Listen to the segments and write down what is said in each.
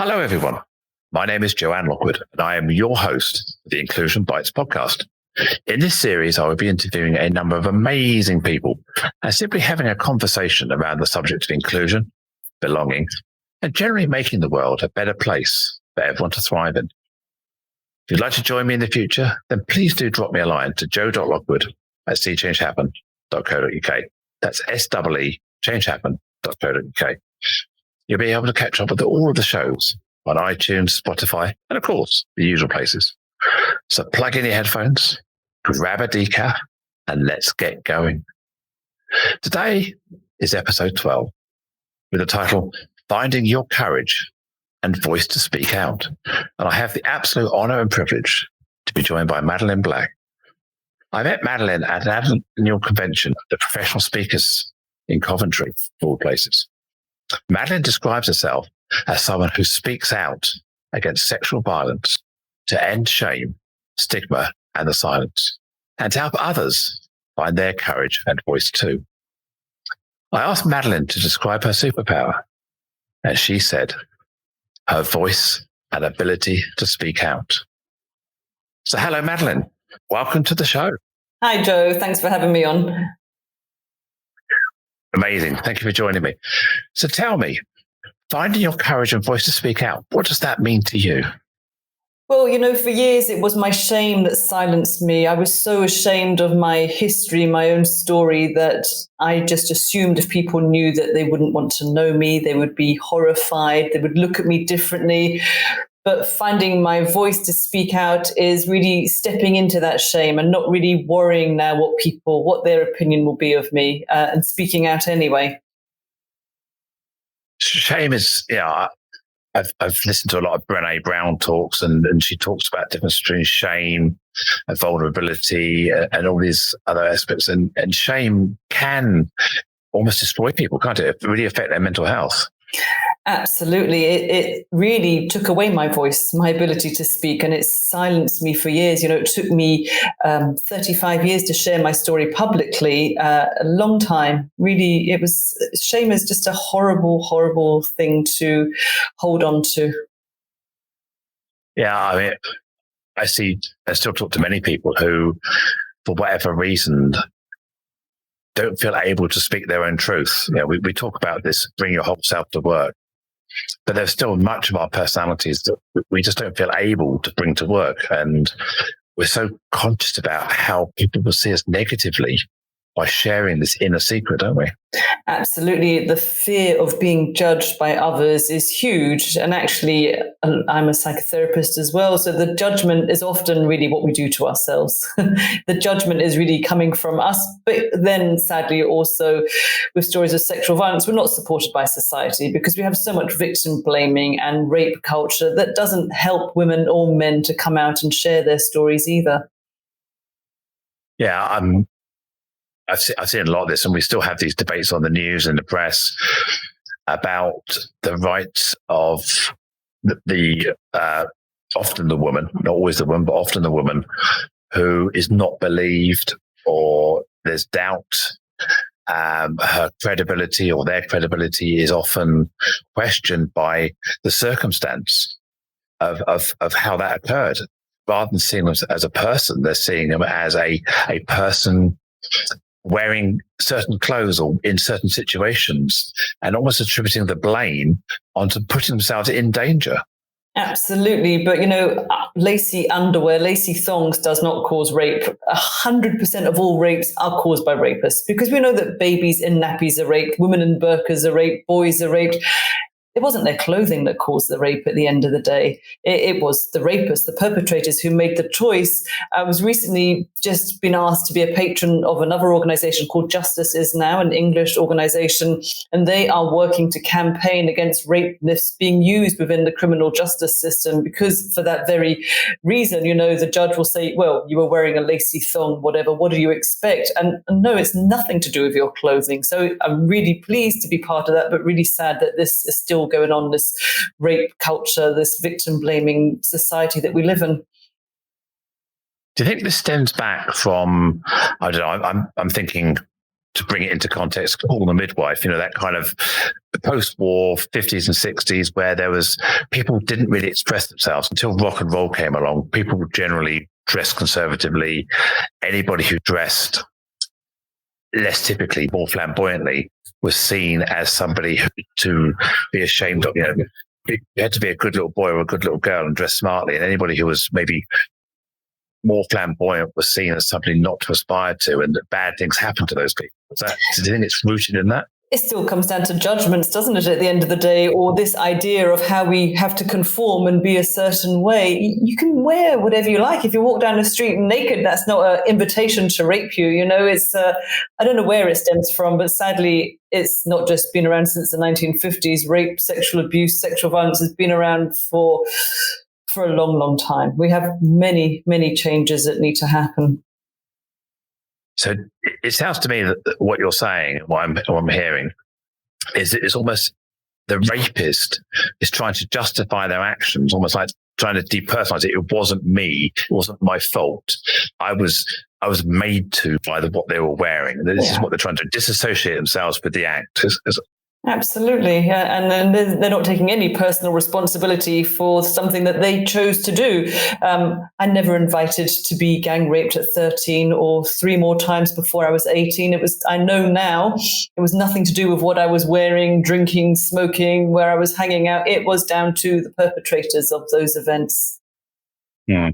Hello, everyone. My name is Joanne Lockwood, and I am your host of the Inclusion Bites podcast. In this series, I will be interviewing a number of amazing people and simply having a conversation around the subject of inclusion, belonging, and generally making the world a better place for everyone to thrive in. If you'd like to join me in the future, then please do drop me a line to joe.lockwood@seechangehappen.co.uk. That's SEE changehappen.co.uk. You'll be able to catch up with all of the shows on iTunes, Spotify, and of course, the usual places. So plug in your headphones, grab a decaf, and let's get going. Today is episode 12 with the title, Finding Your Courage and Voice to Speak Out. And I have the absolute honor and privilege to be joined by Madeline Black. I met Madeline at an annual convention of the professional speakers in Coventry, of all places. Madeline describes herself as someone who speaks out against sexual violence to end shame, stigma, and the silence, and to help others find their courage and voice too. I asked Madeline to describe her superpower, and she said, her voice and ability to speak out. So hello, Madeline. Welcome to the show. Hi, Joe. Thanks for having me on. Amazing. Thank you for joining me. So tell me, finding your courage and voice to speak out, what does that mean to you? Well, for years it was my shame that silenced me. I was so ashamed of my history, my own story, that I just assumed if people knew that they wouldn't want to know me, they would be horrified, they would look at me differently. But finding my voice to speak out is really stepping into that shame and not really worrying now what their opinion will be of me, and speaking out anyway. Shame is, I've listened to a lot of Brené Brown talks, and she talks about the difference between shame and vulnerability and all these other aspects. And shame can almost destroy people, can't it? It really affect their mental health. Absolutely. It really took away my voice, my ability to speak, and it silenced me for years. It took me 35 years to share my story publicly, a long time. Really, shame is just a horrible, horrible thing to hold on to. Yeah, I mean, I still talk to many people who, for whatever reason, don't feel able to speak their own truth. We talk about this, bring your whole self to work. But there's still much of our personalities that we just don't feel able to bring to work. And we're so conscious about how people will see us negatively by sharing this inner secret, don't we? Absolutely. The fear of being judged by others is huge. And actually, I'm a psychotherapist as well. So the judgment is often really what we do to ourselves. The judgment is really coming from us. But then sadly, also with stories of sexual violence, we're not supported by society because we have so much victim blaming and rape culture that doesn't help women or men to come out and share their stories either. Yeah, I've seen a lot of this, and we still have these debates on the news and the press about the rights of the often the woman, not always the woman, but often the woman who is not believed, or there's doubt. Her credibility or their credibility is often questioned by the circumstance of how that occurred. Rather than seeing them as a person, they're seeing them as a person wearing certain clothes or in certain situations, and almost attributing the blame onto putting themselves in danger. Absolutely. But, lacy underwear, lacy thongs does not cause rape. 100% of all rapes are caused by rapists, because we know that babies in nappies are raped, women in burqas are raped, boys are raped. It wasn't their clothing that caused the rape at the end of the day. It was the rapists, the perpetrators who made the choice. I was recently just been asked to be a patron of another organization called Justice Is Now, an English organization, and they are working to campaign against rape myths being used within the criminal justice system, because for that very reason, the judge will say, well, you were wearing a lacy thong, whatever, what do you expect? And no, it's nothing to do with your clothing. So I'm really pleased to be part of that, but really sad that this is still going on, this rape culture, this victim blaming society that we live in. Do you think this stems back from, I don't know, I'm thinking to bring it into context, call the midwife, that kind of post-war 50s and 60s where there was, people didn't really express themselves until rock and roll came along. People generally dressed conservatively. Anybody who dressed less typically, more flamboyantly, was seen as somebody to be ashamed of. You had to be a good little boy or a good little girl and dress smartly. And anybody who was maybe more flamboyant was seen as something not to aspire to, and that bad things happen to those people. Do you think it's rooted in that? It still comes down to judgments, doesn't it, at the end of the day, or this idea of how we have to conform and be a certain way. You can wear whatever you like. If you walk down the street naked, that's not an invitation to rape you. It's I don't know where it stems from, but sadly, it's not just been around since the 1950s. Rape, sexual abuse, sexual violence has been around for a long, long time. We have many, many changes that need to happen. So it sounds to me that what you're saying, what I'm hearing, is it's almost the rapist is trying to justify their actions, almost like trying to depersonalize it. It wasn't me. It wasn't my fault. I was made to by what they were wearing. This is what they're trying to disassociate themselves with the act. Absolutely. And then they're not taking any personal responsibility for something that they chose to do. I never invited to be gang raped at 13 or 3 more times before I was 18. I know now, it was nothing to do with what I was wearing, drinking, smoking, where I was hanging out. It was down to the perpetrators of those events. Yeah.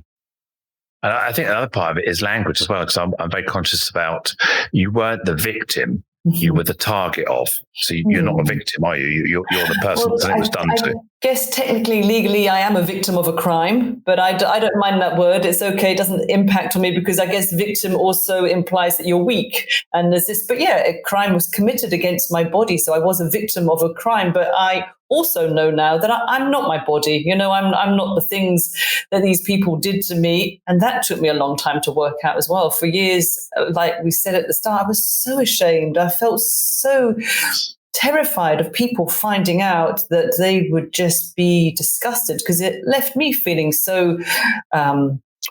And I think another part of it is language as well, because I'm very conscious about, you weren't the victim. You were the target of. So you're not a victim, are you? You're the person that it was done to. I guess technically, legally, I am a victim of a crime, but I don't mind that word. It's okay. It doesn't impact on me, because I guess victim also implies that you're weak. And there's this, but yeah, a crime was committed against my body. So I was a victim of a crime, but I also know now that I'm not my body. I'm not the things that these people did to me. And that took me a long time to work out as well. For years, like we said at the start, I was so ashamed. I felt so terrified of people finding out that they would just be disgusted, because it left me feeling so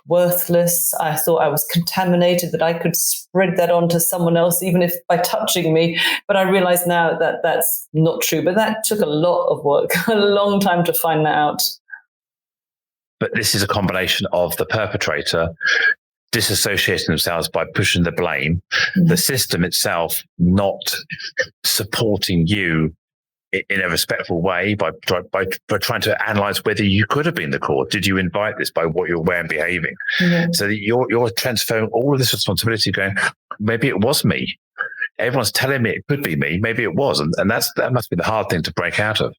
worthless. I thought I was contaminated, that I could spread that on to someone else, even if by touching me. But I realize now that that's not true. But that took a lot of work, a long time to find that out. But this is a combination of the perpetrator disassociating themselves by pushing the blame, the system itself not supporting you in a respectful way by trying to analyze whether you could have been the cause. Did you invite this by what you're wearing, behaving? So that you're transferring all of this responsibility, going, maybe it was me. Everyone's telling me it could be me. Maybe it was. And that must be the hard thing to break out of.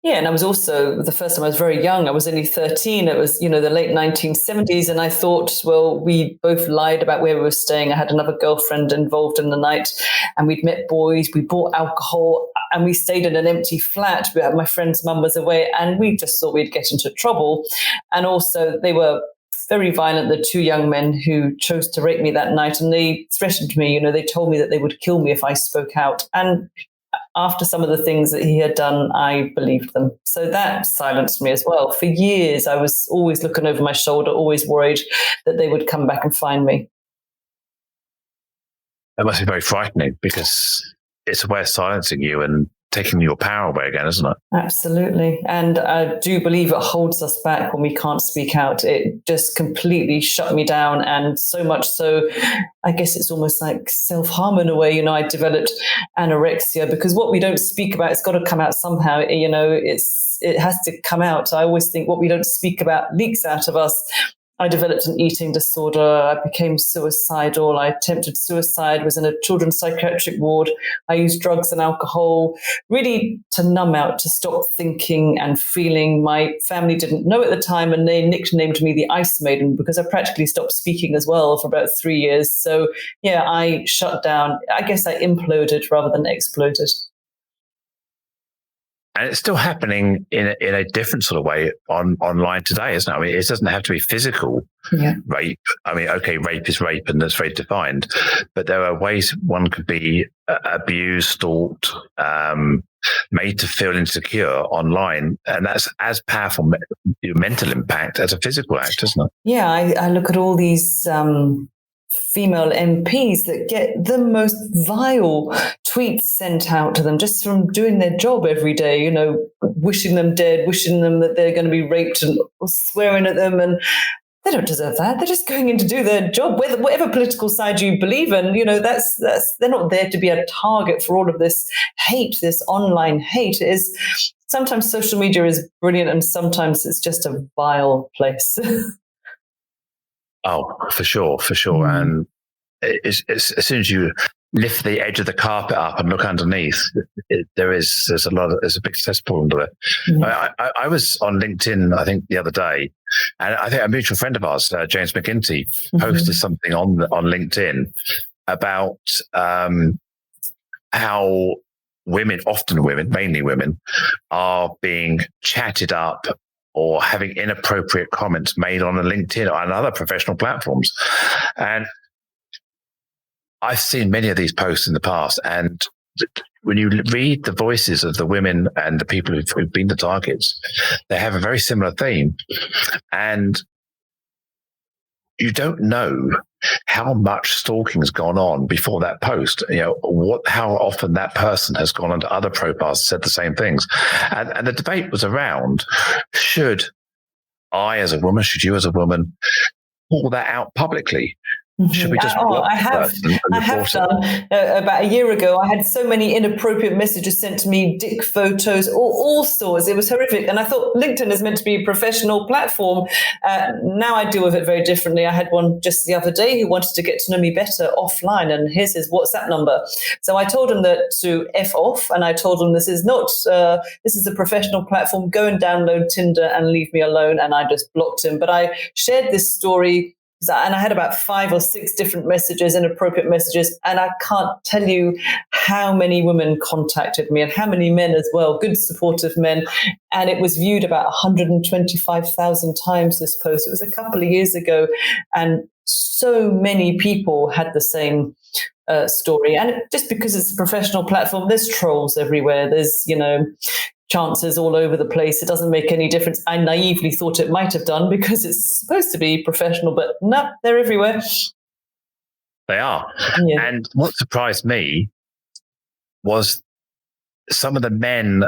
Yeah, and I was also, the first time I was very young, I was only 13. It was, the late 1970s. And I thought, well, we both lied about where we were staying. I had another girlfriend involved in the night, and we'd met boys. We bought alcohol, and we stayed in an empty flat. My friend's mum was away, and we just thought we'd get into trouble. And also, they were very violent, the 2 young men who chose to rape me that night. And they threatened me. They told me that they would kill me if I spoke out. And after some of the things that he had done, I believed them. So that silenced me as well. For years, I was always looking over my shoulder, always worried that they would come back and find me. That must be very frightening, because it's a way of silencing you and taking your power away again, isn't it? Absolutely. And I do believe it holds us back when we can't speak out. It just completely shut me down. And so much so, I guess it's almost like self-harm in a way. I developed anorexia, because what we don't speak about, it's got to come out somehow. It has to come out. I always think what we don't speak about leaks out of us. I developed an eating disorder. I became suicidal. I attempted suicide, was in a children's psychiatric ward. I used drugs and alcohol, really to numb out, to stop thinking and feeling. My family didn't know at the time, and they nicknamed me the Ice Maiden, because I practically stopped speaking as well for about 3 years. So yeah, I shut down. I guess I imploded rather than exploded. And it's still happening in a different sort of way online today, isn't it? I mean, it doesn't have to be physical rape. I mean, okay, rape is rape, and that's very defined. But there are ways one could be abused, stalked, made to feel insecure online. And that's as powerful mental impact as a physical act, isn't it? Yeah, I look at all these female MPs that get the most vile tweets sent out to them just from doing their job every day, you know, wishing them dead, wishing them that they're going to be raped and swearing at them. And they don't deserve that. They're just going in to do their job, whatever political side you believe in. You know, that's they're not there to be a target for all of this hate, this online hate. It is sometimes social media is brilliant, and sometimes it's just a vile place. Oh, for sure. And as soon as you lift the edge of the carpet up and look underneath, there's a big cesspool under it. I was on LinkedIn, I think, the other day, and I think a mutual friend of ours, James McGinty, posted something on LinkedIn about how women, mainly women, are being chatted up or having inappropriate comments made on a LinkedIn or on other professional platforms. And I've seen many of these posts in the past, and when you read the voices of the women and the people who've been the targets, they have a very similar theme. And you don't know how much stalking has gone on before that post. You know, how often that person has gone onto other profiles and said the same things. And the debate was around, should I as a woman, should you as a woman call that out publicly? Should we just I have done. About a year ago, I had so many inappropriate messages sent to me, dick photos, all sorts. It was horrific. And I thought LinkedIn is meant to be a professional platform. Now I deal with it very differently. I had one just the other day who wanted to get to know me better offline, and here's his WhatsApp number. So I told him that to F off, and I told him this is a professional platform. Go and download Tinder and leave me alone. And I just blocked him. But I shared this story, and I had about 5 or 6 different messages, inappropriate messages. And I can't tell you how many women contacted me and how many men as well, good supportive men. And it was viewed about 125,000 times, this post. It was a couple of years ago. And so many people had the same story. And just because it's a professional platform, there's trolls everywhere. There's, you know, chances all over the place. It doesn't make any difference. I naively thought it might have done because it's supposed to be professional, but no, they're everywhere. They are. Yeah. And what surprised me was some of the men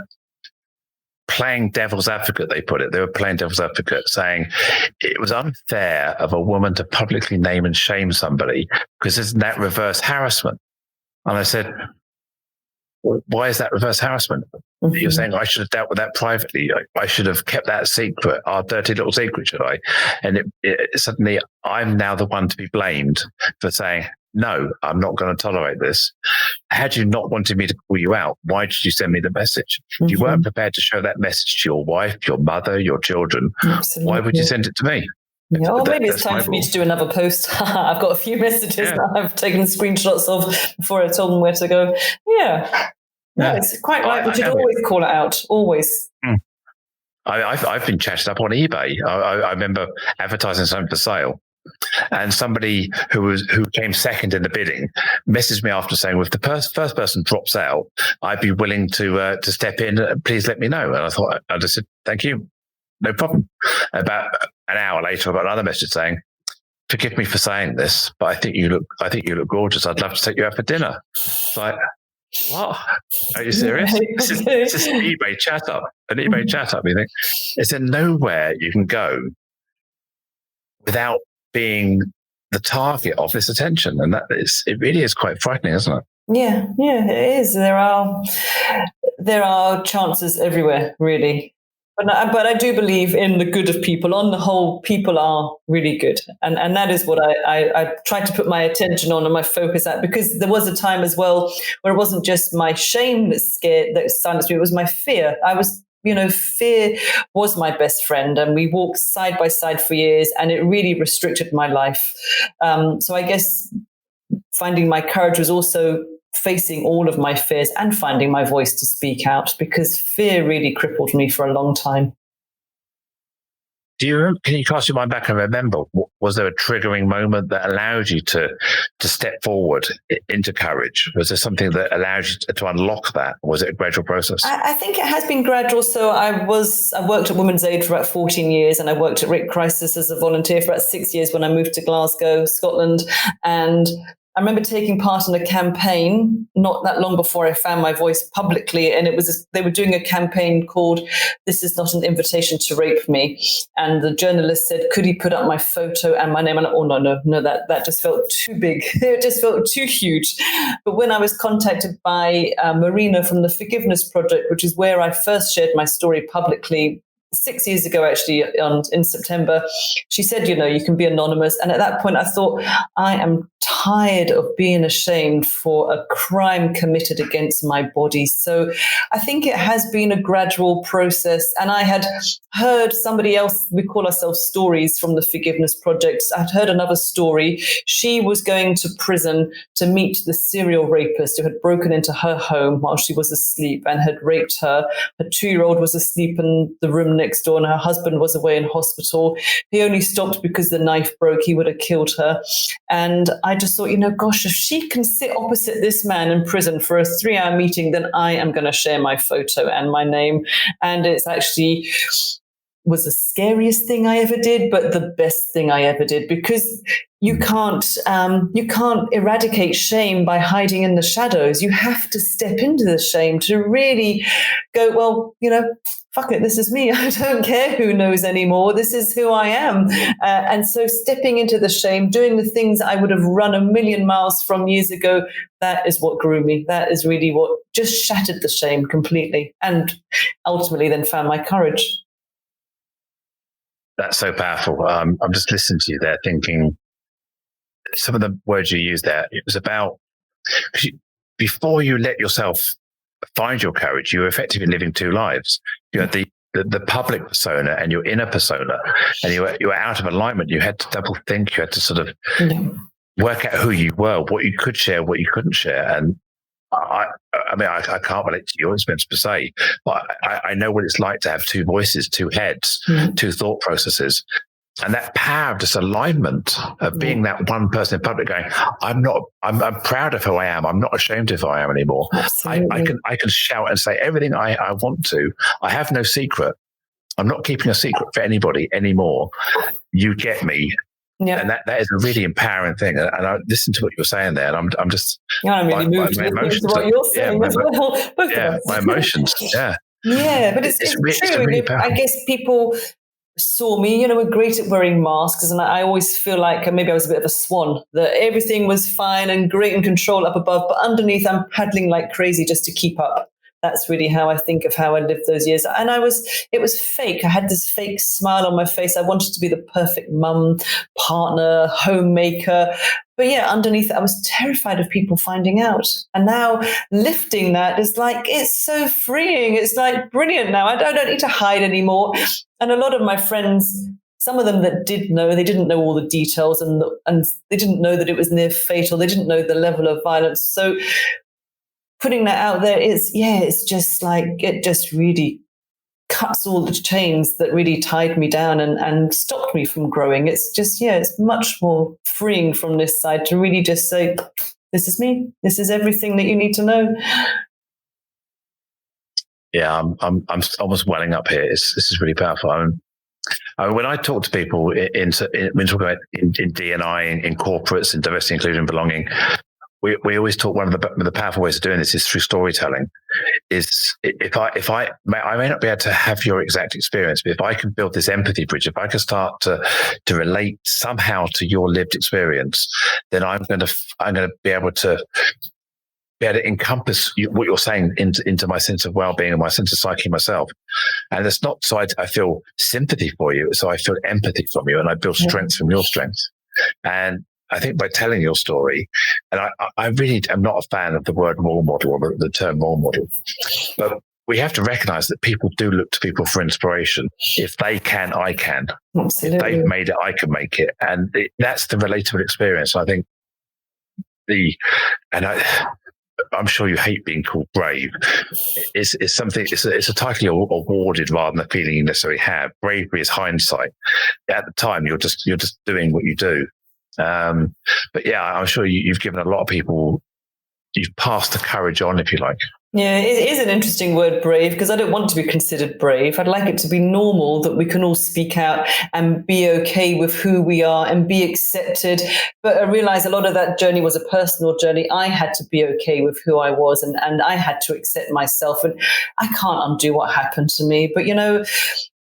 playing devil's advocate, they put it. They were playing devil's advocate, saying it was unfair of a woman to publicly name and shame somebody because isn't that reverse harassment? And I said, why is that reverse harassment? You're saying I should have dealt with that privately. I should have kept that secret, our dirty little secret, should I? And suddenly I'm now the one to be blamed for saying, no, I'm not going to tolerate this. Had you not wanted me to call you out, why did you send me the message? If you weren't prepared to show that message to your wife, your mother, your children, why would you send it to me? Yeah, well, maybe it's time for me to do another post. I've got a few messages that I've taken screenshots of before I told them where to go. Yeah. No, it's quite right. We should always call it out. Always. I've been chatted up on eBay. I remember advertising something for sale, and somebody who came second in the bidding messaged me after saying, "If the first person drops out, I'd be willing to step in. Please let me know." And I just said, "Thank you, no problem." About an hour later, I got another message saying, "Forgive me for saying this, but I think you look gorgeous. I'd love to take you out for dinner." It's like, what? Are you serious? This is an eBay chat up. You think it's in nowhere you can go without being the target of this attention, and it really is quite frightening, isn't it? Yeah, it is. There are chances everywhere, really. But I do believe in the good of people. On the whole, people are really good. And that is what I tried to put my attention on and my focus at, because there was a time as well where it wasn't just my shame that silenced me, it was my fear. Fear was my best friend, and we walked side by side for years, and it really restricted my life. So I guess finding my courage was also facing all of my fears and finding my voice to speak out, because fear really crippled me for a long time. Can you cast your mind back and remember was there a triggering moment that allowed you to step forward into courage? Was there something that allowed you to unlock that? Or was it a gradual process? I think it has been gradual. So I worked at Women's Aid for about 14 years, and I worked at Rape Crisis as a volunteer for about 6 years when I moved to Glasgow, Scotland. And I remember taking part in a campaign not that long before I found my voice publicly, and they were doing a campaign called "This is not an invitation to rape me," and the journalist said, "Could he put up my photo and my name?" And oh no, that just felt too big. It just felt too huge. But when I was contacted by Marina from the Forgiveness Project, which is where I first shared my story publicly 6 years ago, actually, in September, she said, you can be anonymous. And at that point, I thought, I am tired of being ashamed for a crime committed against my body. So I think it has been a gradual process. And I had heard somebody else, we call ourselves Stories from the Forgiveness Project. I'd heard another story. She was going to prison to meet the serial rapist who had broken into her home while she was asleep and had raped her. Her 2-year-old was asleep in the room next door, and her husband was away in hospital. He only stopped because the knife broke. He would have killed her. And I just thought, gosh, if she can sit opposite this man in prison for a 3-hour meeting, then I am going to share my photo and my name. And it's actually was the scariest thing I ever did, but the best thing I ever did, because you can't eradicate shame by hiding in the shadows. You have to step into the shame to really go, well, fuck it, this is me. I don't care who knows anymore. This is who I am. And so stepping into the shame, doing the things I would have run a million miles from years ago, that is what grew me. That is really what just shattered the shame completely, and ultimately then found my courage. That's so powerful. I'm just listening to you there thinking some of the words you used there, it was about, before you let yourself find your courage, you were effectively living two lives. You had the public persona and your inner persona, and you were out of alignment. You had to double think. You had to sort of work out who you were, what you could share, what you couldn't share. And I can't relate to your experience per se, but I know what it's like to have two voices, two heads, two thought processes. And that power of just alignment of being that one person in public going, I'm proud of who I am. I'm not ashamed of who I am anymore. I can shout and say everything I want to. I have no secret. I'm not keeping a secret for anybody anymore. You get me. Yeah. And that is a really empowering thing. And I listen to what you're saying there, and I'm just I'm really moved my emotions to what you're saying as well. Both of us. My emotions. Yeah. Yeah, but it's true. It's really I guess people saw me, we're great at wearing masks, and I always feel like maybe I was a bit of a swan, that everything was fine and great and control up above, but underneath I'm paddling like crazy just to keep up. That's really how I think of how I lived those years. And it was fake. I had this fake smile on my face. I wanted to be the perfect mum, partner, homemaker. But yeah, underneath it, I was terrified of people finding out. And now lifting that is like, it's so freeing. It's like brilliant now. I don't need to hide anymore. And a lot of my friends, some of them that did know, they didn't know all the details, and they didn't know that it was near fatal. They didn't know the level of violence. So putting that out there it's just like, it just really cuts all the chains that really tied me down and stopped me from growing. It's just, it's much more freeing from this side to really just say, this is me. This is everything that you need to know. Yeah, I'm almost welling up here. This is really powerful. When I talk to people when we talk about in D&I, in corporates, in diversity, inclusion, and belonging, we always talk, one of the powerful ways of doing this is through storytelling. Is if I may not be able to have your exact experience, but if I can build this empathy bridge, if I can start to relate somehow to your lived experience, then I'm going to be able to encompass what you're saying into my sense of well-being and my sense of psyche myself. And it's not so I feel sympathy for you, so I feel empathy from you, and I build strength from your strength. And I think by telling your story, and I really am not a fan of the word role model or the term role model, but we have to recognize that people do look to people for inspiration. If they can, I can. Absolutely. If they've made it, I can make it. And that's the relatable experience. I think I'm sure you hate being called brave. It's something. It's a title you're awarded rather than a feeling you necessarily have. Bravery is hindsight. At the time, you're just doing what you do. But yeah, I'm sure you've given a lot of people. You've passed the courage on, if you like. Yeah, it is an interesting word, brave, because I don't want to be considered brave. I'd like it to be normal that we can all speak out and be okay with who we are and be accepted. But I realize a lot of that journey was a personal journey. I had to be okay with who I was, and I had to accept myself. And I can't undo what happened to me. But,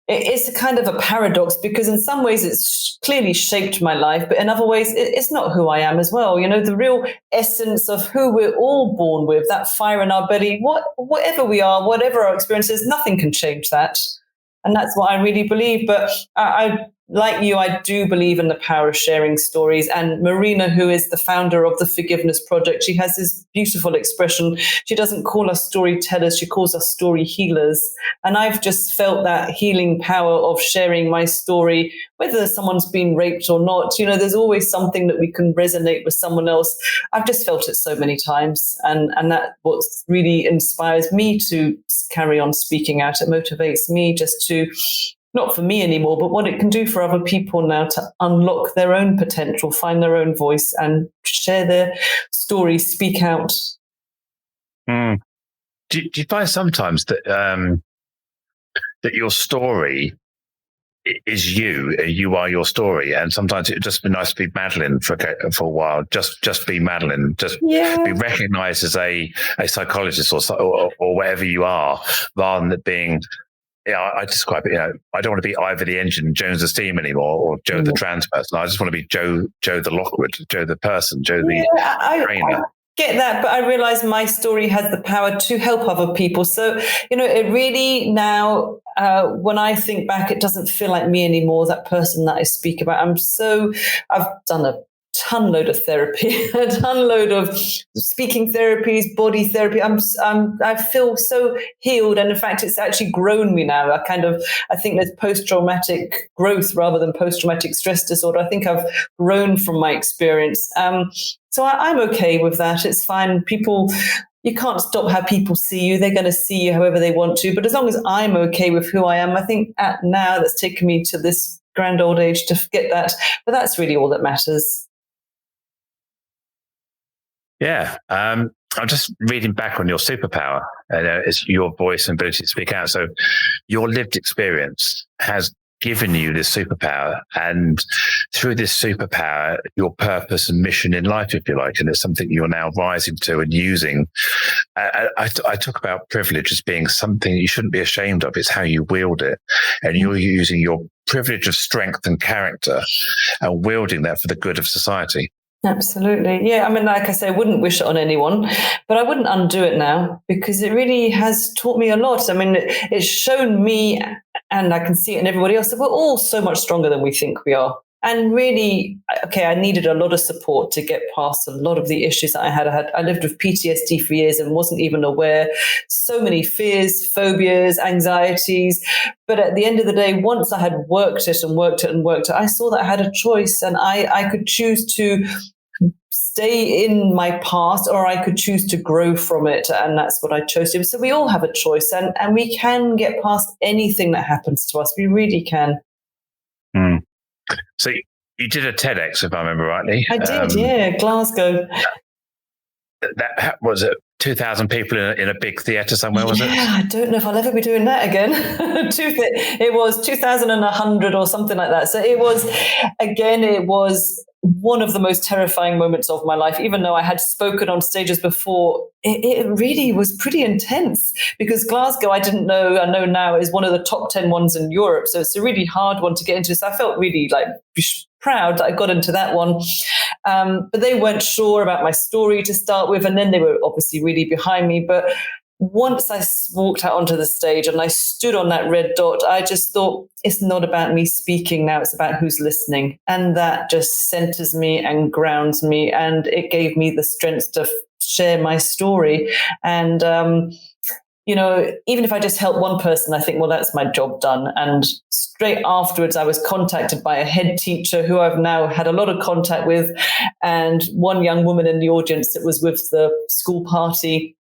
it's a kind of a paradox, because in some ways it's clearly shaped my life, but in other ways it's not who I am as well. The real essence of who we're all born with, that fire in our belly, whatever we are, whatever our experiences, nothing can change that. And that's what I really believe. But I like you, I do believe in the power of sharing stories. And Marina, who is the founder of the Forgiveness Project, she has this beautiful expression. She doesn't call us storytellers, she calls us story healers. And I've just felt that healing power of sharing my story, whether someone's been raped or not. There's always something that we can resonate with someone else. I've just felt it so many times. And that what really inspires me to carry on speaking out. It motivates me just to, not for me anymore, but what it can do for other people now to unlock their own potential, find their own voice and share their stories, speak out. Mm. Do you find sometimes that that your story is you are your story, and sometimes it'd just be nice to be Madeline for a while, just be Madeline, just be recognised as a psychologist or whatever you are, rather than being. Yeah, I describe it. I don't want to be Ivor the engine, Jones the steam anymore, or Joe the trans person. I just want to be Joe the Lockwood, Joe the person, Joe the trainer. I get that, but I realize my story has the power to help other people. So, it really now, when I think back, it doesn't feel like me anymore, that person that I speak about. I've done a ton load of therapy, a ton load of speaking therapies, body therapy. I feel so healed. And in fact, it's actually grown me now. I think there's post-traumatic growth rather than post-traumatic stress disorder. I think I've grown from my experience. So I'm okay with that. It's fine. You can't stop how people see you. They're going to see you however they want to. But as long as I'm okay with who I am, I think now that's taken me to this grand old age to forget that. But that's really all that matters. Yeah. I'm just reading back on your superpower. It's your voice and ability to speak out. So your lived experience has given you this superpower, and through this superpower, your purpose and mission in life, if you like, and it's something you're now rising to and using. I talk about privilege as being something you shouldn't be ashamed of. It's how you wield it, and you're using your privilege of strength and character and wielding that for the good of society. Absolutely. Yeah. Like I say, I wouldn't wish it on anyone, but I wouldn't undo it now, because it really has taught me a lot. It's shown me, and I can see it in everybody else, that we're all so much stronger than we think we are. And really, I needed a lot of support to get past a lot of the issues that I had. I lived with PTSD for years and wasn't even aware. So many fears, phobias, anxieties. But at the end of the day, once I had worked it, I saw that I had a choice, and I could choose to stay in my past, or I could choose to grow from it. And that's what I chose to do. So we all have a choice, and we can get past anything that happens to us. We really can. Mm. So you did a TEDx, if I remember rightly. I did, yeah, Glasgow. That was it. 2,000 people in a big theatre somewhere, was it? Yeah, I don't know if I'll ever be doing that again. It was 2,100 or something like that. So it was one of the most terrifying moments of my life. Even though I had spoken on stages before, it really was pretty intense, because Glasgow, I know now, is one of the top 10 ones in Europe. So it's a really hard one to get into. So I felt really proud that I got into that one. But they weren't sure about my story to start with. And then they were obviously really behind me. But once I walked out onto the stage and I stood on that red dot, I just thought, it's not about me speaking now, it's about who's listening. And that just centers me and grounds me. And it gave me the strength to share my story. And even if I just help one person, I think, well, that's my job done. And straight afterwards, I was contacted by a head teacher who I've now had a lot of contact with, and one young woman in the audience that was with the school party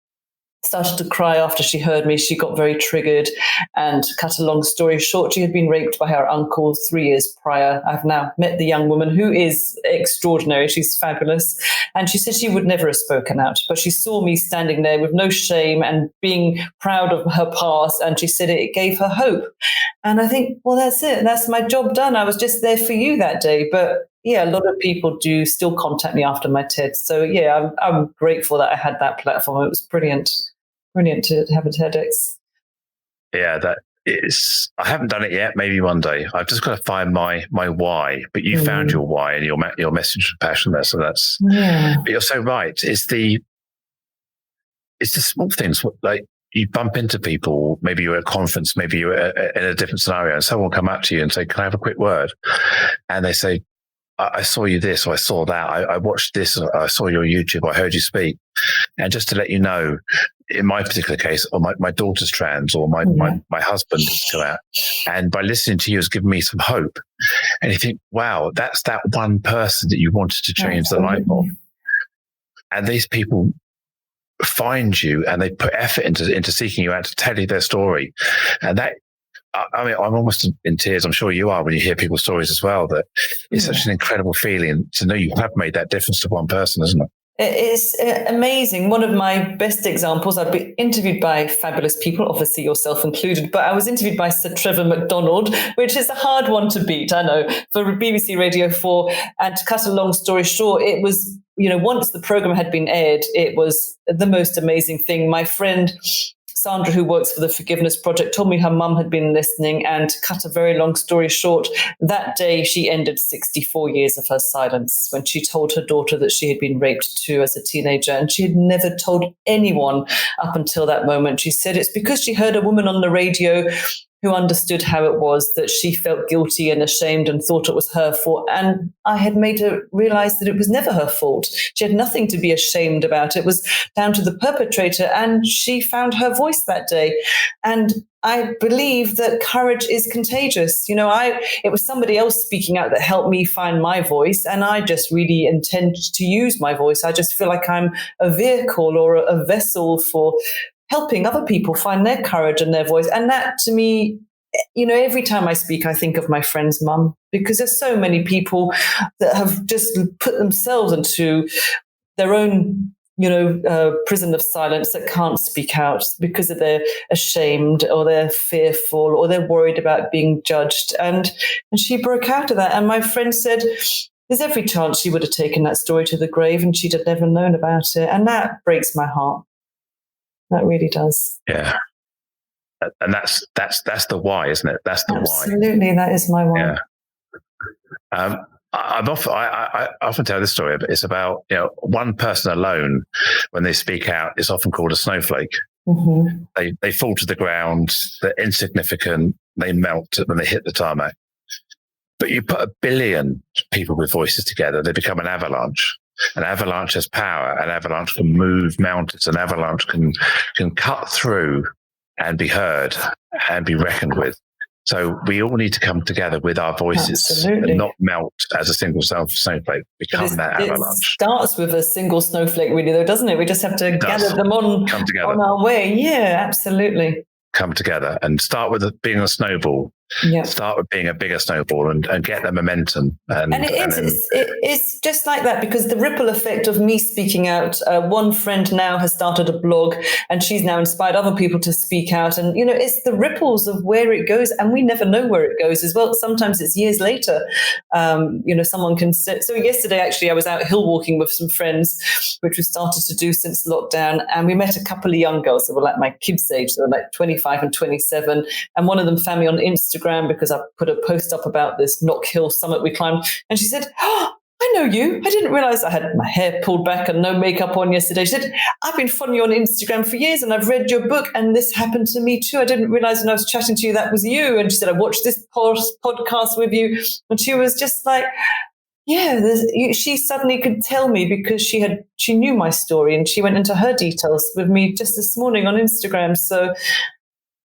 started to cry after she heard me. She got very triggered, and cut a long story short, she had been raped by her uncle 3 years prior. I've now met the young woman, who is extraordinary. She's fabulous. And she said she would never have spoken out, but she saw me standing there with no shame and being proud of her past. And she said it gave her hope. And I think, well, that's it. That's my job done. I was just there for you that day. But yeah, a lot of people do still contact me after my TED. So yeah, I'm grateful that I had that platform. It was brilliant to have a TEDx. Yeah, that is. I haven't done it yet. Maybe one day. I've just got to find my why. But you found your why and your message of passion there. So that's. Yeah. But you're so right. It's the small things, like you bump into people. Maybe you're at a conference. Maybe you're in a different scenario, and someone will come up to you and say, "Can I have a quick word?" And they say, I saw you this, or I saw that. I watched this, or I saw your YouTube, I heard you speak. And just to let you know, in my particular case, or my daughter's trans, or my husband is come out. And by listening to you has given me some hope. And you think, wow, that's that one person that you wanted to change the life of. And these people find you and they put effort into seeking you out to tell you their story. And that, I mean, I'm almost in tears. I'm sure you are when you hear people's stories as well. That it's such an incredible feeling to know you have made that difference to one person, isn't it? It is amazing. One of my best examples, I've been interviewed by fabulous people, obviously yourself included, but I was interviewed by Sir Trevor MacDonald, which is a hard one to beat, I know, for BBC Radio 4. And to cut a long story short, it was, once the program had been aired, it was the most amazing thing. My friend Sandra, who works for the Forgiveness Project, told me her mum had been listening, and to cut a very long story short, that day she ended 64 years of her silence when she told her daughter that she had been raped too as a teenager, and she had never told anyone up until that moment. She said it's because she heard a woman on the radio who understood how it was, that she felt guilty and ashamed and thought it was her fault. And I had made her realize that it was never her fault. She had nothing to be ashamed about. It was down to the perpetrator, and she found her voice that day. And I believe that courage is contagious. It was somebody else speaking out that helped me find my voice, and I just really intend to use my voice. I just feel like I'm a vehicle or a vessel for helping other people find their courage and their voice. And that, to me, every time I speak, I think of my friend's mum, because there's so many people that have just put themselves into their own, prison of silence, that can't speak out because they're ashamed or they're fearful or they're worried about being judged. And she broke out of that. And my friend said, there's every chance she would have taken that story to the grave and she'd have never known about it. And that breaks my heart. That really does. Yeah. And that's the why, isn't it? That's the why. Absolutely. That is my why. Yeah. I often tell this story, but it's about, one person alone, when they speak out, is often called a snowflake. Mm-hmm. They fall to the ground, they're insignificant, they melt when they hit the tarmac. But you put 1 billion people with voices together, they become an avalanche. An avalanche has power. An avalanche can move mountains. An avalanche can cut through and be heard and be reckoned with. So we all need to come together with our voices. Absolutely. And not melt as a single snowflake. Become that avalanche. It starts with a single snowflake, really, though, doesn't it? We just have to gather them on our way. Yeah, absolutely. Come together and start with being a snowball. Yeah. Start with being a bigger snowball and get the momentum. And it's just like that, because the ripple effect of me speaking out. One friend now has started a blog, and she's now inspired other people to speak out. And, it's the ripples of where it goes, and we never know where it goes as well. Sometimes it's years later. Someone can say. So yesterday, actually, I was out hill walking with some friends, which we started to do since lockdown. And we met a couple of young girls that were like my kids' age. They were like 25 and 27. And one of them found me on Instagram because I put a post up about this Knock Hill summit we climbed. And she said, "Oh, I know you. I didn't realize I had my hair pulled back and no makeup on yesterday." She said, "I've been following you on Instagram for years and I've read your book, and this happened to me too. I didn't realize when I was chatting to you that was you." And she said, "I watched this podcast with you." And she was just like, Yeah, she suddenly could tell me because she knew my story and she went into her details with me just this morning on Instagram. So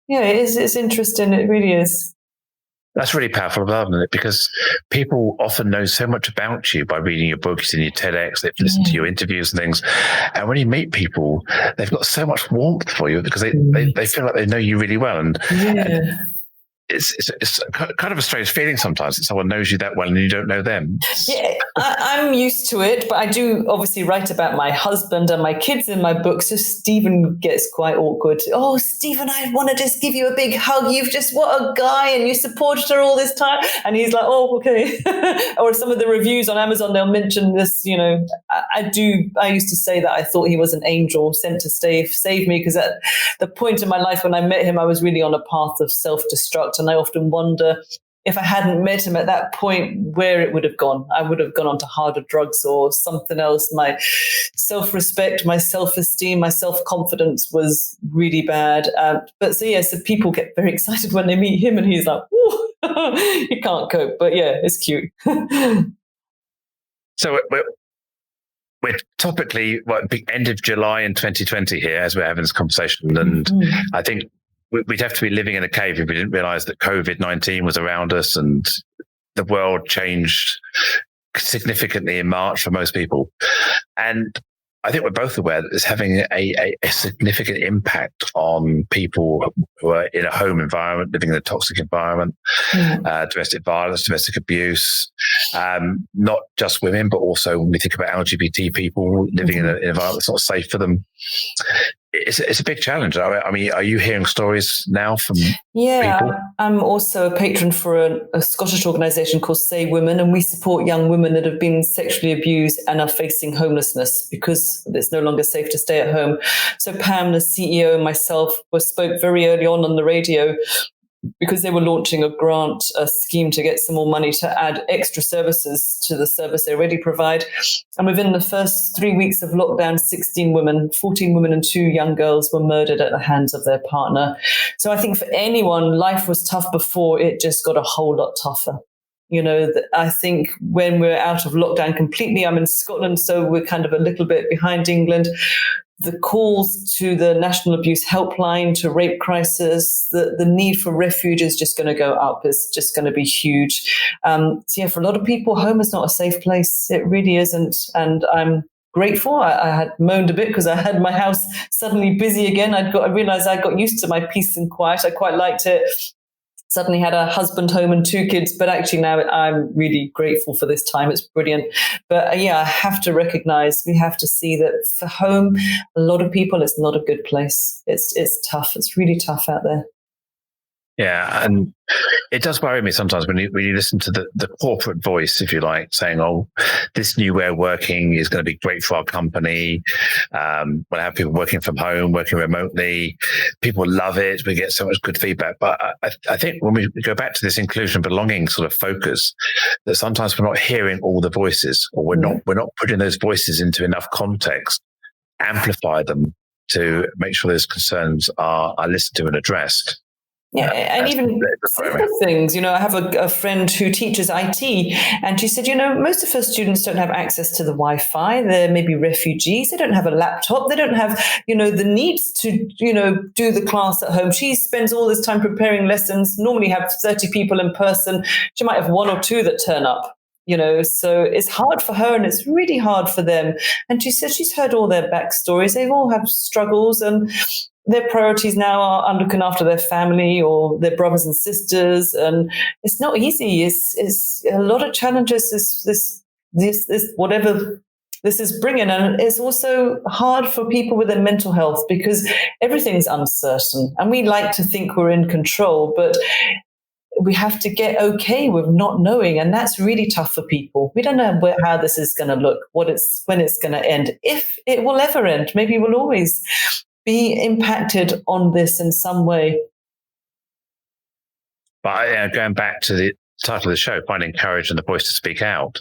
yeah, it's interesting. It really is. That's really powerful, isn't it? Because people often know so much about you by reading your books and your TEDx. They've listened to your interviews and things. And when you meet people, they've got so much warmth for you because they feel like they know you really well. And it's kind of a strange feeling sometimes that someone knows you that well and you don't know them. Yeah, I'm used to it, but I do obviously write about my husband and my kids in my book, so Stephen gets quite awkward. Oh, Stephen, I want to just give you a big hug. What a guy, and you supported her all this time. And he's like, oh, okay. Or some of the reviews on Amazon, they'll mention this, I used to say that I thought he was an angel sent to save me, because at the point in my life when I met him, I was really on a path of self-destruct. And I often wonder if I hadn't met him at that point, where it would have gone. I would have gone on to harder drugs or something else. My self-respect, my self-esteem, my self-confidence was really bad. So people get very excited when they meet him and he's like, ooh, you can't cope. But yeah, it's cute. So we're topically end of July in 2020 here as we're having this conversation. And I think we'd have to be living in a cave if we didn't realize that COVID-19 was around us and the world changed significantly in March for most people. And I think we're both aware that it's having a significant impact on people who are in a home environment, living in a toxic environment, domestic violence, domestic abuse, not just women, but also when we think about LGBT people living in an environment that's not safe for them. It's a big challenge. I mean, are you hearing stories now from people? I'm also a patron for a Scottish organisation called Say Women, and we support young women that have been sexually abused and are facing homelessness because it's no longer safe to stay at home. So Pam, the CEO, and myself spoke very early on the radio, because they were launching a scheme to get some more money to add extra services to the service they already provide. And within the first 3 weeks of lockdown, 14 women and 2 young girls were murdered at the hands of their partner. So I think for anyone, life was tough before, it just got a whole lot tougher. I think when we're out of lockdown completely, I'm in Scotland, so we're kind of a little bit behind England. The calls to the National Abuse Helpline, to rape crisis, the need for refuge is just going to go up. It's just going to be huge. For a lot of people, home is not a safe place. It really isn't. And I'm grateful. I had moaned a bit because I had my house suddenly busy again. I realized I got used to my peace and quiet. I quite liked it. Suddenly had a husband home and 2 kids, but actually now I'm really grateful for this time. It's brilliant. But I have to recognize, we have to see that for home, a lot of people, it's not a good place. It's tough. It's really tough out there. Yeah, and it does worry me sometimes when you listen to the corporate voice, if you like, saying, "Oh, this new way of working is going to be great for our company. We'll have people working from home, working remotely. People love it. We get so much good feedback." But I think when we go back to this inclusion and belonging sort of focus, that sometimes we're not hearing all the voices, or we're not putting those voices into enough context, amplify them to make sure those concerns are listened to and addressed. Yeah, and even simple things. I have a friend who teaches IT, and she said, most of her students don't have access to the Wi-Fi. They're maybe refugees. They don't have a laptop. They don't have, the needs to, do the class at home. She spends all this time preparing lessons, normally have 30 people in person. She might have 1 or 2 that turn up. So it's hard for her and it's really hard for them. And she says she's heard all their backstories. They all have struggles, and their priorities now are looking after their family or their brothers and sisters. And it's not easy. It's a lot of challenges, this whatever this is bringing. And it's also hard for people with their mental health because everything's uncertain. And we like to think we're in control, but we have to get okay with not knowing, and that's really tough for people. We don't know how this is going to look, when it's going to end, if it will ever end. Maybe we'll always be impacted on this in some way. But going back to the title of the show, Finding Courage and the Voice to Speak Out,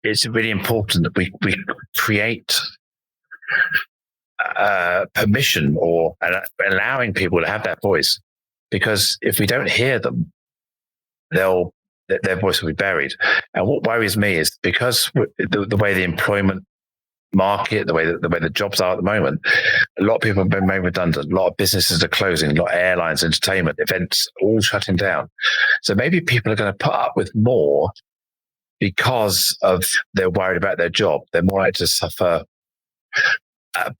it's really important that we create permission or allowing people to have that voice, because if we don't hear them, they'll their voice will be buried. And what worries me is because the way the employment market, the way the jobs are at the moment, a lot of people have been made redundant. A lot of businesses are closing. A lot of airlines, entertainment, events, all shutting down. So maybe people are going to put up with more because of they're worried about their job. They're more likely to suffer.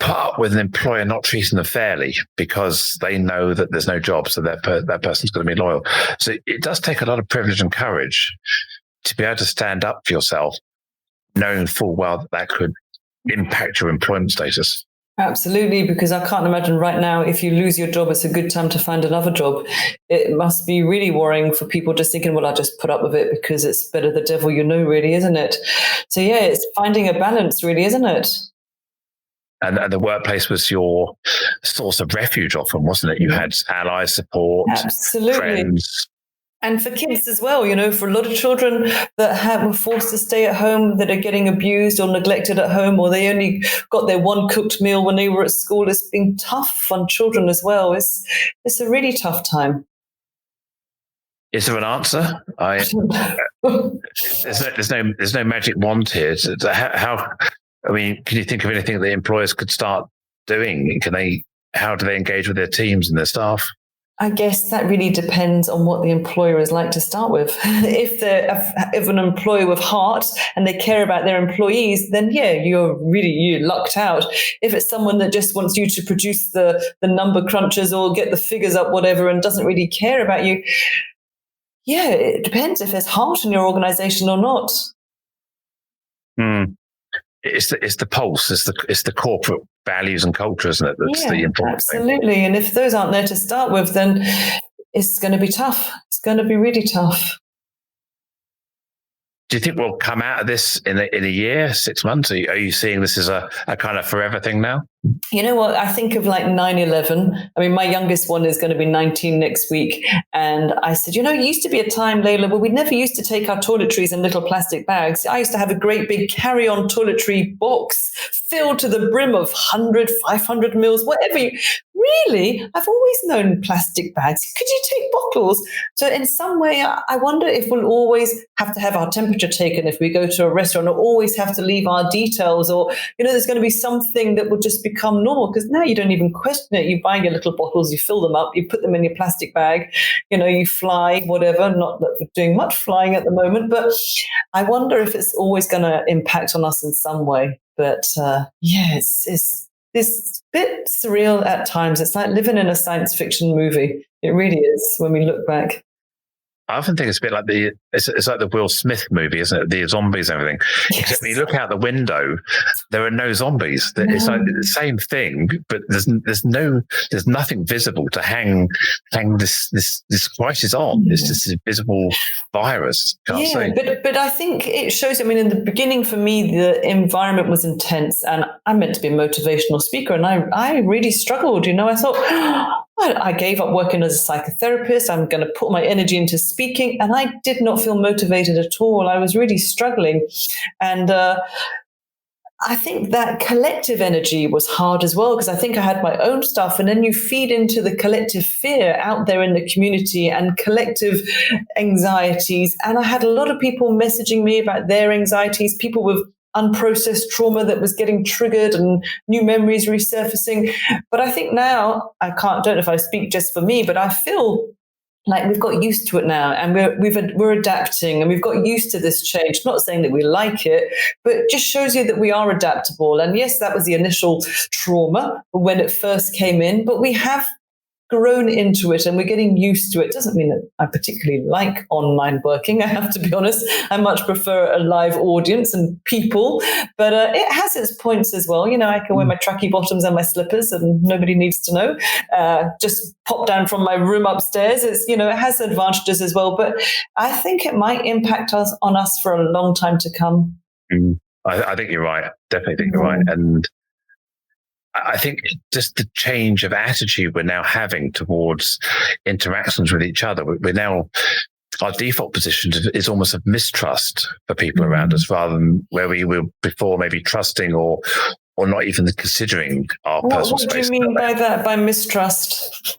Put up with an employer not treating them fairly because they know that there's no job, so that person's going to be loyal. So it does take a lot of privilege and courage to be able to stand up for yourself, knowing full well that could impact your employment status. Absolutely, because I can't imagine right now if you lose your job, it's a good time to find another job. It must be really worrying for people just thinking, well, I'll just put up with it because it's better the devil you know, really, isn't it? So yeah, it's finding a balance, really, isn't it? And the workplace was your source of refuge often, wasn't it? You had allies, support, absolutely, friends. And for kids as well, for a lot of children that were forced to stay at home, that are getting abused or neglected at home, or they only got their one cooked meal when they were at school, it's been tough on children as well. It's a really tough time. Is there an answer? There's no magic wand here. Can you think of anything that employers could start doing? How do they engage with their teams and their staff? I guess that really depends on what the employer is like to start with. If an employer with heart and they care about their employees, then yeah, you're lucked out. If it's someone that just wants you to produce the number crunchers or get the figures up, whatever, and doesn't really care about you, yeah, it depends if there's heart in your organization or not. It's the pulse. It's the corporate values and culture, isn't it? That's the important absolutely. thing. And if those aren't there to start with, then it's going to be tough. It's going to be really tough. Do you think we'll come out of this in a year, 6 months? Are you seeing this as a kind of forever thing now? You know what? I think of like 9/11. I mean, my youngest one is going to be 19 next week. And I said, it used to be a time, Layla, where we never used to take our toiletries in little plastic bags. I used to have a great big carry-on toiletry box filled to the brim of 100, 500 mils, whatever Really? I've always known plastic bags. Could you take bottles? So in some way, I wonder if we'll always have to have our temperature taken if we go to a restaurant, or always have to leave our details, or, there's going to be something that will just become normal, because now you don't even question it. You buy your little bottles, you fill them up, you put them in your plastic bag, you fly, whatever. Not that we're doing much flying at the moment, but I wonder if it's always going to impact on us in some way. But it's a bit surreal at times. It's like living in a science fiction movie. It really is when we look back. I often think it's a bit like it's like the Will Smith movie, isn't it? The zombies and everything. Yes. Except when you look out the window, there are no zombies. No. It's like the same thing, but there's nothing visible to hang this crisis on. It's just this invisible virus. Can't see. But I think it shows. I mean, in the beginning, for me, the environment was intense, and I'm meant to be a motivational speaker, and I really struggled. I thought, I gave up working as a psychotherapist. I'm going to put my energy into speaking. And I did not feel motivated at all. I was really struggling. And I think that collective energy was hard as well, because I think I had my own stuff. And then you feed into the collective fear out there in the community and collective anxieties. And I had a lot of people messaging me about their anxieties, people with unprocessed trauma that was getting triggered and new memories resurfacing. But I think now, don't know if I speak just for me, but I feel like we've got used to it now, and we're adapting, and we've got used to this change. Not saying that we like it, but it just shows you that we are adaptable. And yes, that was the initial trauma when it first came in, but we have grown into it and we're getting used to it. Doesn't mean that I particularly like online working, I have to be honest. I much prefer a live audience and people, but it has its points as well. I can wear my tracky bottoms and my slippers and nobody needs to know. Just pop down from my room upstairs. It's, it has advantages as well, but I think it might impact on us for a long time to come. I think you're right. Definitely think you're right. And I think just the change of attitude we're now having towards interactions with each other. We're now, our default position is almost of mistrust for people around us, rather than where we were before maybe trusting or not even considering our personal space. What do you mean by that, by mistrust?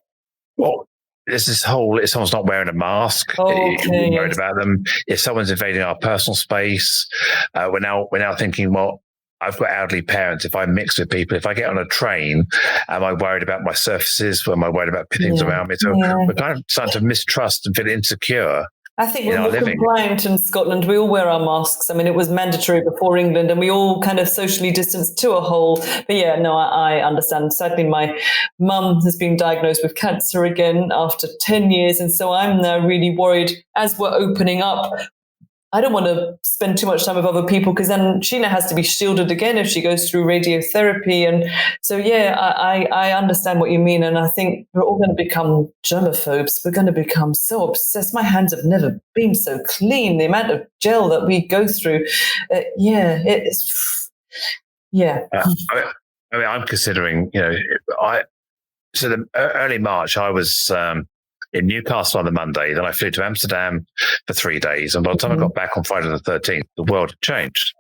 Well, there's this whole, if someone's not wearing a mask, Okay, we're worried yes. about them. If someone's invading our personal space, we're now thinking, well, I've got elderly parents. If I mix with people, if I get on a train, am I worried about my surfaces? Am I worried about things around me? So we're kind of starting to mistrust and feel insecure. I think we're more compliant in Scotland. We all wear our masks. I mean, it was mandatory before England, and we all kind of socially distanced to a whole. But yeah, no, I understand. Sadly, my mum has been diagnosed with cancer again after 10 years. And so I'm now really worried as we're opening up. I don't want to spend too much time with other people because then Sheena has to be shielded again if she goes through radiotherapy. And so, yeah, I understand what you mean. And I think we're all going to become germaphobes. We're going to become so obsessed. My hands have never been so clean. The amount of gel that we go through. It's. I mean, I'm considering, so the early March, I was in Newcastle on the Monday. Then I flew to Amsterdam for 3 days. And by the time I got back on Friday the 13th, the world had changed.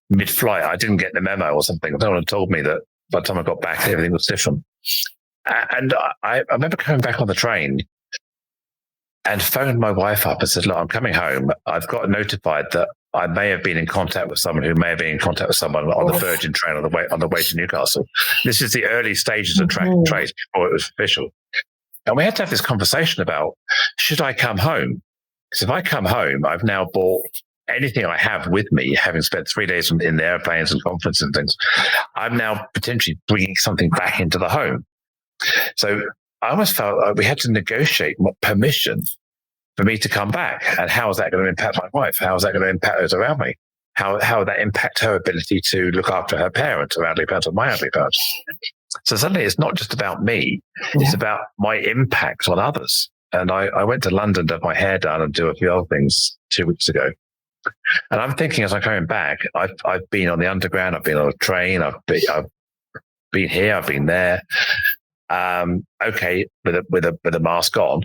Mid-flight, I didn't get the memo or something. No one had told me that by the time I got back, everything was different. And I remember coming back on the train and phoned my wife up and said, look, I'm coming home. I've got notified that I may have been in contact with someone who may have been in contact with someone on the Virgin train on the way to Newcastle. This is the early stages of track and trace before it was official. And we had to have this conversation about, should I come home? Because if I come home, I've now bought anything I have with me, having spent 3 days in the airplanes and conferences and things. I'm now potentially bringing something back into the home. So I almost felt like we had to negotiate permission for me to come back. And how is that going to impact my wife? How is that going to impact those around me? How would that impact her ability to look after her parents, her elderly parents, or my elderly parents? So suddenly it's not just about me, it's about my impact on others. And I went to London to have my hair done and do a few other things 2 weeks ago. And I'm thinking as I'm coming back, I've been on the underground, I've been on a train, I've been here, I've been there. Okay, with a mask on.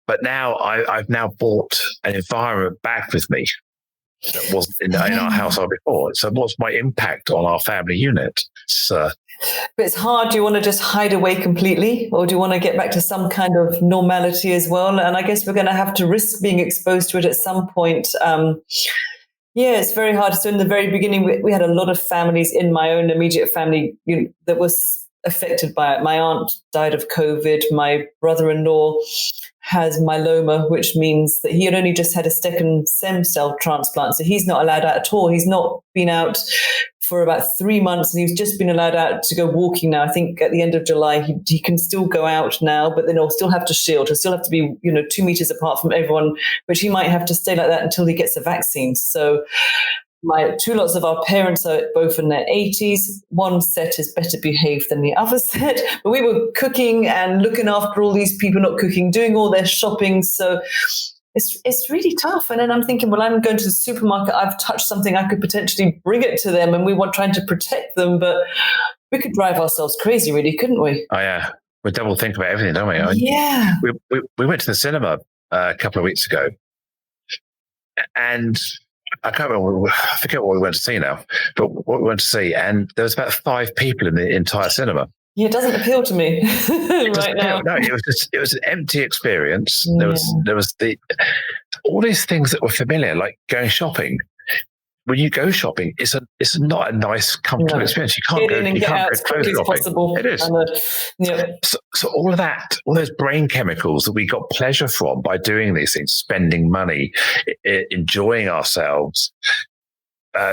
But now I've now brought an environment back with me that wasn't in our household before. So what's my impact on our family unit? But it's hard. Do you want to just hide away completely, or do you want to get back to some kind of normality as well? And I guess we're going to have to risk being exposed to it at some point. It's very hard. So in the very beginning, we had a lot of families in my own immediate family that was affected by it. My aunt died of COVID. My brother-in-law has myeloma, which means that he had only just had a second stem cell transplant. So he's not allowed out at all. He's not been out for about 3 months, and he's just been allowed out to go walking now. I think at the end of July, he can still go out now, but then he'll still have to shield. He'll still have to be, 2 meters apart from everyone, which he might have to stay like that until he gets a vaccine. So my two lots of our parents are both in their 80s. One set is better behaved than the other set. But we were cooking and looking after all these people not cooking, doing all their shopping. So it's really tough. And then I'm thinking, well, I'm going to the supermarket. I've touched something. I could potentially bring it to them. And we were trying to protect them. But we could drive ourselves crazy, really, couldn't we? Oh, yeah. We double think about everything, don't we? Yeah. We went to the cinema a couple of weeks ago. And I can't remember, I forget what we went to see now, but what we went to see, and there was about 5 people in the entire cinema. Yeah, it doesn't appeal to me right now. No, it was an empty experience. Yeah. There was all these things that were familiar, like going shopping. When you go shopping, it's not a nice, comfortable experience. You can't go as quickly as possible. It is. So all of that, all those brain chemicals that we got pleasure from by doing these things, spending money, enjoying ourselves,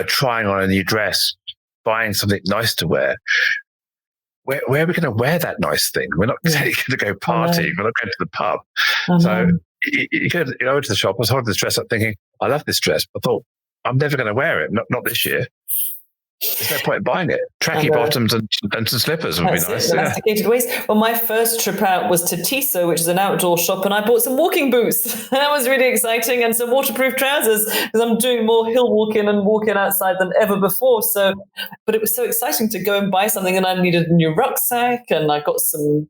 trying on a new dress, buying something nice to wear. Where are we going to wear that nice thing? We're not going to go partying. We're not going to the pub. So you go to the shop. I was holding this dress up thinking, I love this dress. I thought, I'm never going to wear it. Not this year. There's no point in buying it. Tracky bottoms and some slippers would be nice. Elasticated waist. Well, my first trip out was to Tissot, which is an outdoor shop, and I bought some walking boots. That was really exciting, and some waterproof trousers, because I'm doing more hill walking and walking outside than ever before. But it was so exciting to go and buy something, and I needed a new rucksack, and I got some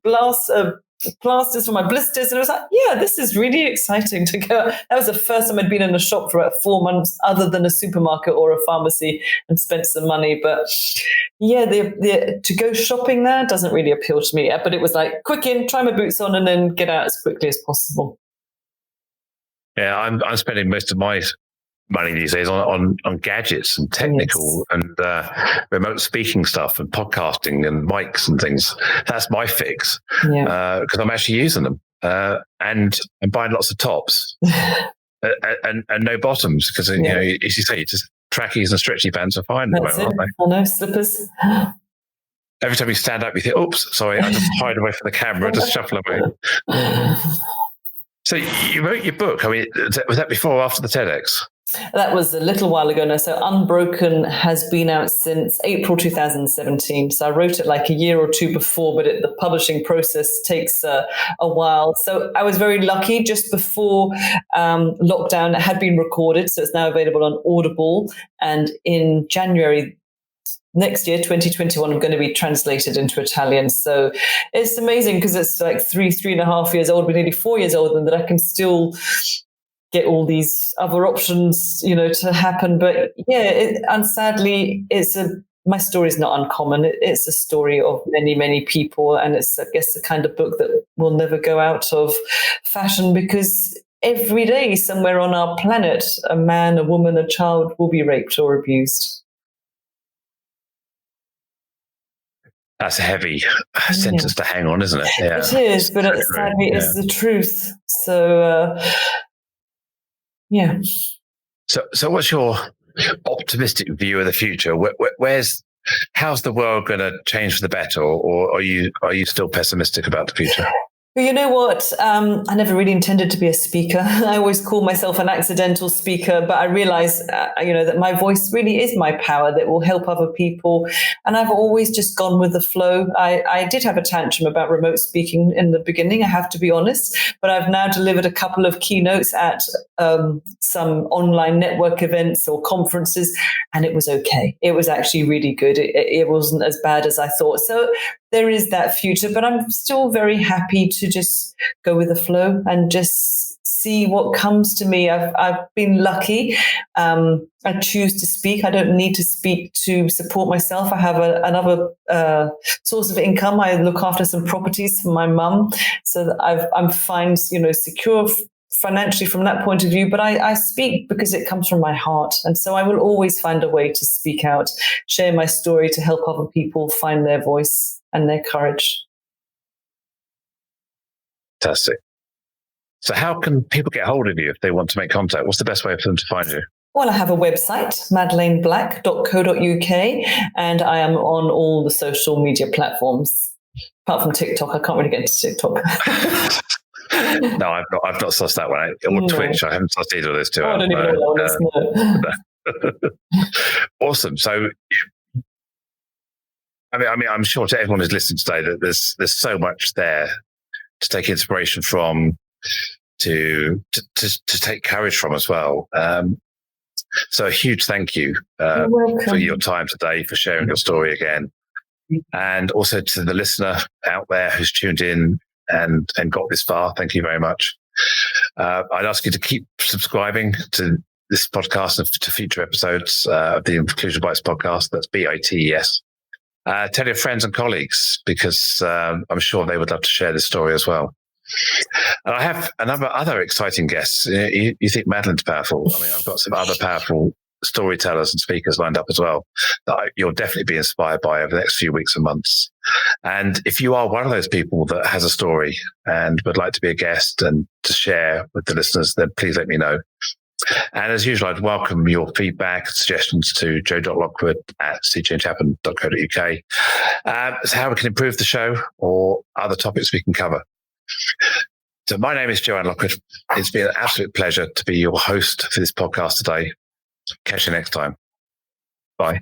plasters for my blisters. And I was like, yeah, this is really exciting to go. That was the first time I'd been in a shop for about 4 months other than a supermarket or a pharmacy and spent some money. But yeah, to go shopping there doesn't really appeal to me. But it was like, quick in, try my boots on and then get out as quickly as possible. Yeah, I'm spending most of my money these days on gadgets and technical and remote speaking stuff and podcasting and mics and things. That's my fix because I'm actually using them and I'm buying lots of tops and no bottoms because you know, as you say, just trackies and stretchy pants are fine at the moment, aren't they? Oh no, slippers. Every time you stand up, you think, "Oops, sorry, I just hide away from the camera, just shuffle away." So you wrote your book. I mean, was that before or after the TEDx? That was a little while ago now. So Unbroken has been out since April 2017. So I wrote it like a year or two before, but the publishing process takes a while. So I was very lucky. Just before lockdown, it had been recorded. So it's now available on Audible. And in January next year, 2021, I'm going to be translated into Italian. So it's amazing because it's like 3.5 years old, but nearly 4 years old, and that I can still get all these other options, you know, to happen. But yeah, and sadly, my story is not uncommon. It's a story of many, many people. And it's, I guess, the kind of book that will never go out of fashion because every day somewhere on our planet, a man, a woman, a child will be raped or abused. That's a heavy sentence to hang on, isn't it? Yeah. It is, but sadly, it's the truth. So, yeah. So what's your optimistic view of the future? How's the world going to change for the better, or are you still pessimistic about the future? Well, you know what? I never really intended to be a speaker. I always call myself an accidental speaker, but I realize, that my voice really is my power that will help other people. And I've always just gone with the flow. I did have a tantrum about remote speaking in the beginning, I have to be honest, but I've now delivered a couple of keynotes at some online network events or conferences, and it was okay. It was actually really good. It wasn't as bad as I thought. So there is that future, but I'm still very happy to just go with the flow and just see what comes to me. I've been lucky. I choose to speak. I don't need to speak to support myself. I have another source of income. I look after some properties for my mum, so that I'm fine, secure financially from that point of view, but I speak because it comes from my heart. And so I will always find a way to speak out, share my story to help other people find their voice and their courage. Fantastic. So how can people get hold of you if they want to make contact? What's the best way for them to find you? Well, I have a website, madelineblack.co.uk, and I am on all the social media platforms. Apart from TikTok, I can't really get into TikTok. No, I've not sussed that one out. Or Twitch, I haven't sussed either of those two out. I don't even know what that is. Awesome. So, I mean, I'm sure to everyone who's listening today that there's so much there to take inspiration from, to take courage from as well. So a huge thank you for your time today, for sharing your story again, and also to the listener out there who's tuned in and got this far. Thank you very much. I'd ask you to keep subscribing to this podcast and to future episodes of the Inclusion Bites podcast. That's BITES. Tell your friends and colleagues, because I'm sure they would love to share this story as well. And I have a number of other exciting guests. You think Madeline's powerful. I mean, I've got some other powerful storytellers and speakers lined up as well that you'll definitely be inspired by over the next few weeks and months. And if you are one of those people that has a story and would like to be a guest and to share with the listeners, then please let me know. And as usual, I'd welcome your feedback and suggestions to joe.lockwood@cjandchapman.co.uk. So how we can improve the show or other topics we can cover. So my name is Joanne Lockwood. It's been an absolute pleasure to be your host for this podcast today. Catch you next time. Bye.